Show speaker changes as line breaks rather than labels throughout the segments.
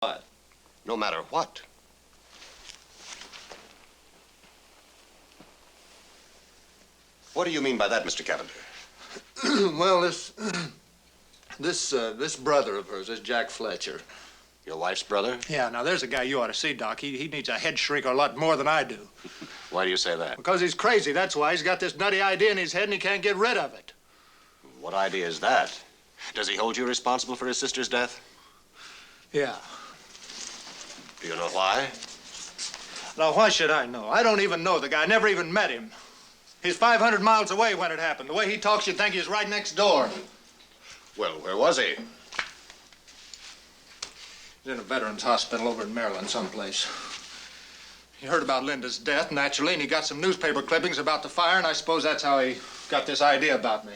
What?
No matter what. What do you mean by that, Mr. Cavender?
Well, this brother of hers, this Jack Fletcher.
Your wife's brother?
Yeah, now there's a guy you ought to see, Doc. He needs a head shrink a lot more than I do.
Why do you say that?
Because he's crazy, that's why. He's got this nutty idea in his head and he can't get rid of it.
What idea is that? Does he hold you responsible for his sister's death?
Yeah.
Do you know why?
Now, why should I know? I don't even know the guy. I never even met him. He's 500 miles away when it happened. The way he talks, you'd think he's right next door.
Well, where was he?
He's in a veterans hospital over in Maryland someplace. He heard about Linda's death, naturally, and he got some newspaper clippings about the fire, and I suppose that's how he got this idea about me.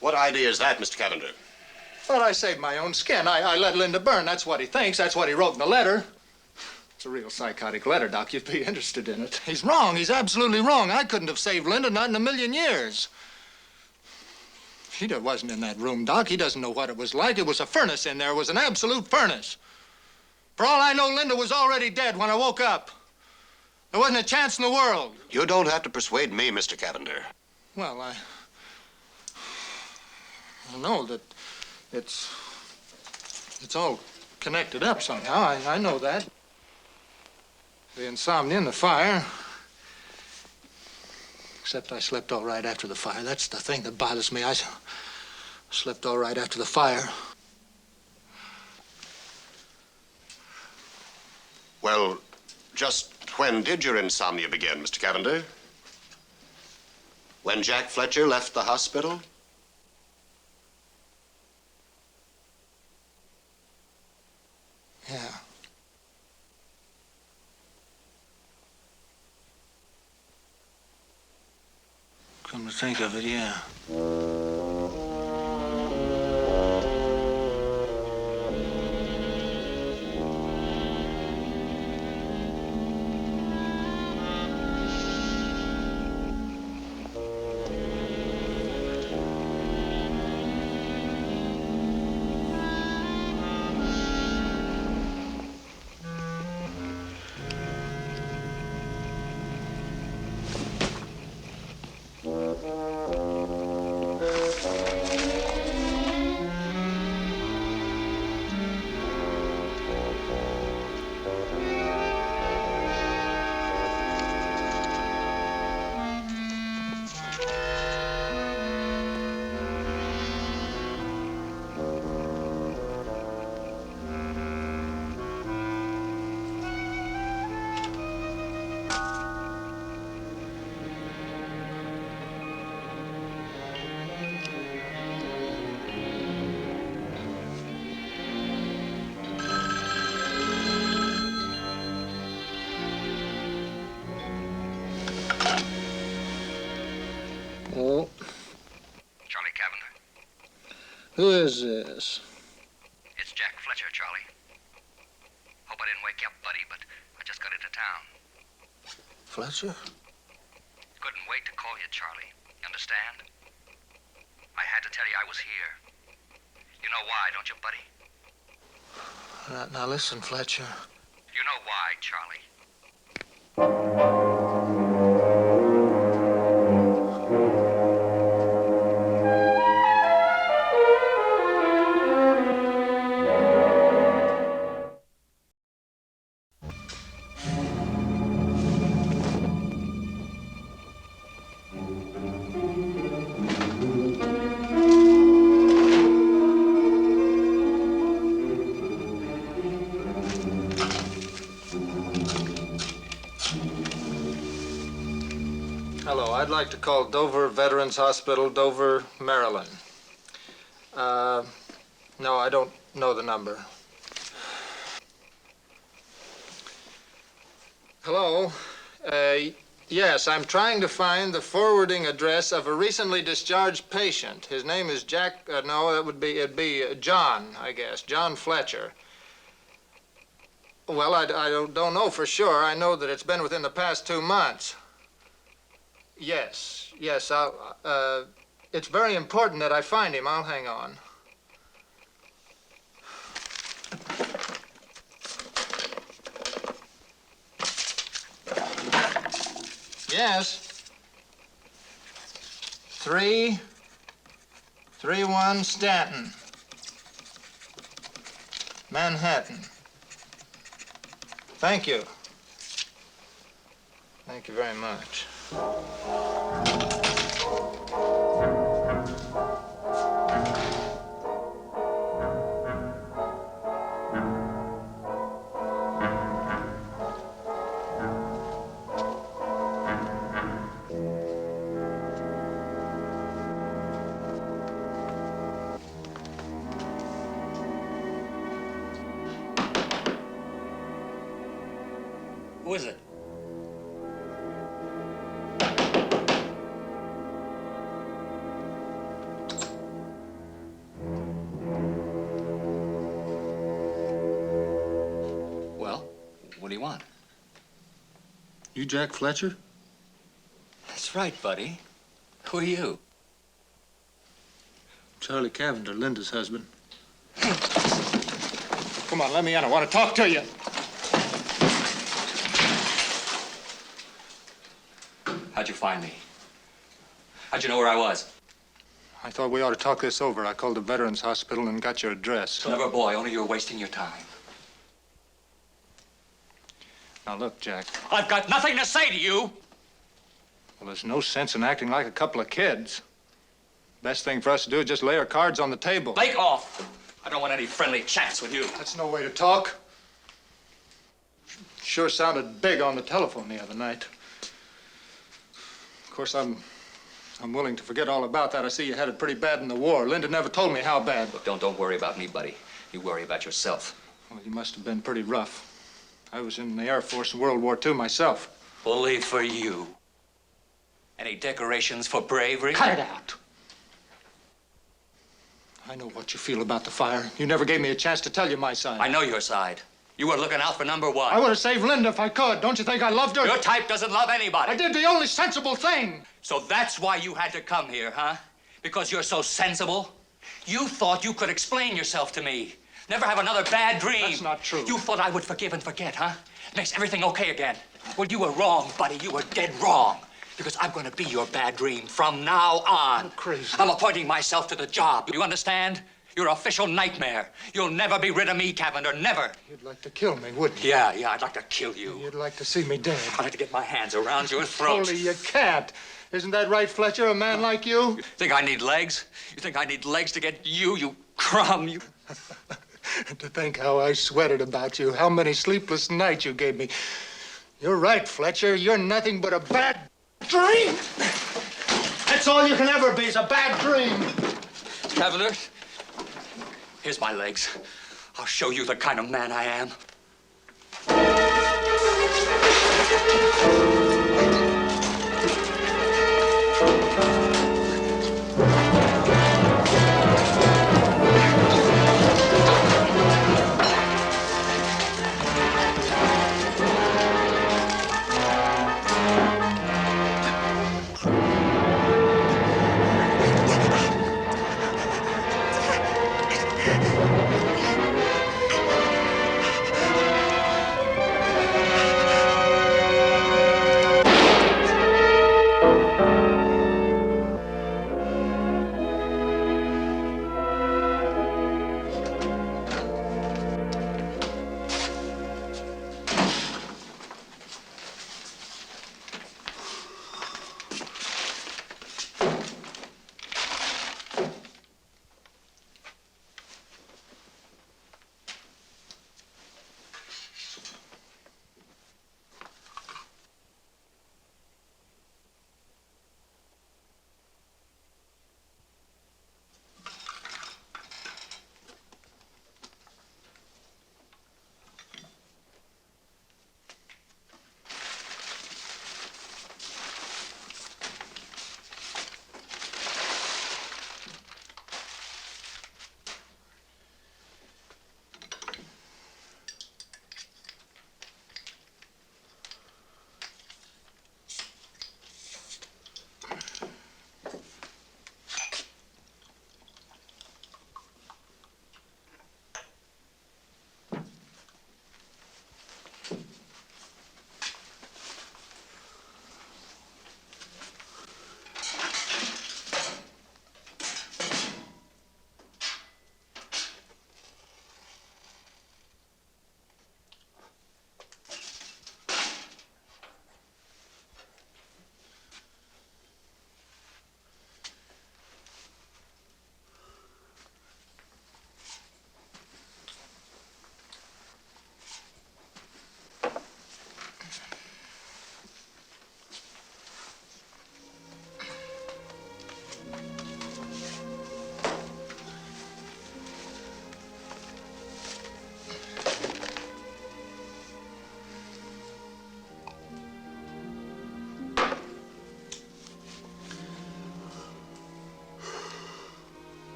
What idea is that, Mr. Cavender?
Well, I saved my own skin. I let Linda burn. That's what he thinks. That's what he wrote in the letter. It's a real psychotic letter, Doc. You'd be interested in it. He's wrong. He's absolutely wrong. I couldn't have saved Linda, not in a million years. He wasn't in that room, Doc. He doesn't know what it was like. It was a furnace in there. It was an absolute furnace. For all I know, Linda was already dead when I woke up. There wasn't a chance in the world.
You don't have to persuade me, Mr. Cavender.
Well, I know that it's all connected up somehow. I know that. The insomnia and the fire. Except I slept all right after the fire. That's the thing that bothers me. I slept all right after the fire.
Well, just when did your insomnia begin, Mr. Cavender? When Jack Fletcher left the hospital?
Yeah. Come to think of it, yeah. Oh.
Charlie Cavender?
Who is this?
It's Jack Fletcher, Charlie. Hope I didn't wake you up, buddy, but I just got into town.
Fletcher?
Couldn't wait to call you, Charlie. You understand? I had to tell you I was here. You know why, don't you, buddy?
Now listen, Fletcher.
You know why, Charlie.
Hello, I'd like to call Dover Veterans Hospital, Dover, Maryland. No, I don't know the number. Hello? Yes, I'm trying to find the forwarding address of a recently discharged patient. His name is Jack, no, it'd be John, I guess, John Fletcher. Well, I don't know for sure. I know that it's been within the past 2 months. Yes, it's very important that I find him. I'll hang on. Yes. 331 Stanton. Manhattan. Thank you. Thank you very much.
Who is it? Well, what do you want?
You Jack Fletcher?
That's right, buddy. Who are you?
Charlie Cavender, Linda's husband. Come on, let me in. I want to talk to you.
How'd you find me? How'd you know where I was?
I thought we ought to talk this over. I called the Veterans Hospital and got your address.
Clever boy, only you're wasting your time.
Now, look, Jack.
I've got nothing to say to you.
Well, there's no sense in acting like a couple of kids. Best thing for us to do is just lay our cards on the table.
Lake off. I don't want any friendly chats with you.
That's no way to talk. Sure sounded big on the telephone the other night. Of course, I'm willing to forget all about that. I see you had it pretty bad in the war. Linda never told me how bad.
Look, don't worry about me, buddy. You worry about yourself.
Well, you must have been pretty rough. I was in the Air Force in World War II myself.
Bully for you. Any decorations for bravery?
Cut it out. I know what you feel about the fire. You never gave me a chance to tell you my side.
I know your side. You were looking out for number one.
I would have saved Linda if I could. Don't you think I loved her?
Your type doesn't love anybody.
I did the only sensible thing.
So that's why you had to come here, huh? Because you're so sensible? You thought you could explain yourself to me. Never have another bad dream.
That's not true.
You thought I would forgive and forget, huh? It makes everything okay again. Well, you were wrong, buddy. You were dead wrong. Because I'm going to be your bad dream from now on.
You're crazy.
I'm appointing myself to the job. You understand? Your official nightmare. You'll never be rid of me, Cavender. Never.
You'd like to kill me, wouldn't you?
Yeah, I'd like to kill you.
You'd like to see me dead.
I'd like to get my hands around your throat.
Only you can't. Isn't that right, Fletcher? A man like you?
You think I need legs? You think I need legs to get you, you crumb, you...
To think how I sweated about you, how many sleepless nights you gave me. You're right, Fletcher. You're nothing but a bad dream. That's all you can ever be, is a bad dream.
Cavender, here's my legs. I'll show you the kind of man I am.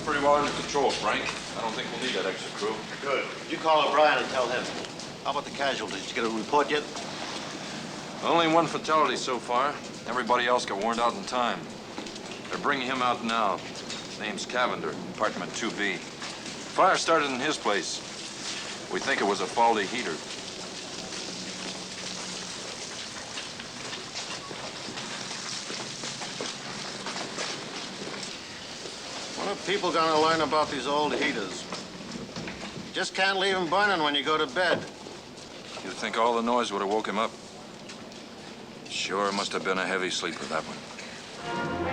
pretty well under control, Frank. I don't think we'll need that extra crew.
Good. You call O'Brien and tell him. How about the casualties? Did you get a report yet?
Only one fatality so far. Everybody else got warned out in time. They're bringing him out now. Name's Cavender, apartment 2B. Fire started in his place. We think it was a faulty heater.
What are people gonna learn about these old heaters? You just can't leave them burning when you go to bed.
You'd think all the noise would have woke him up. Sure must have been a heavy sleeper, that one.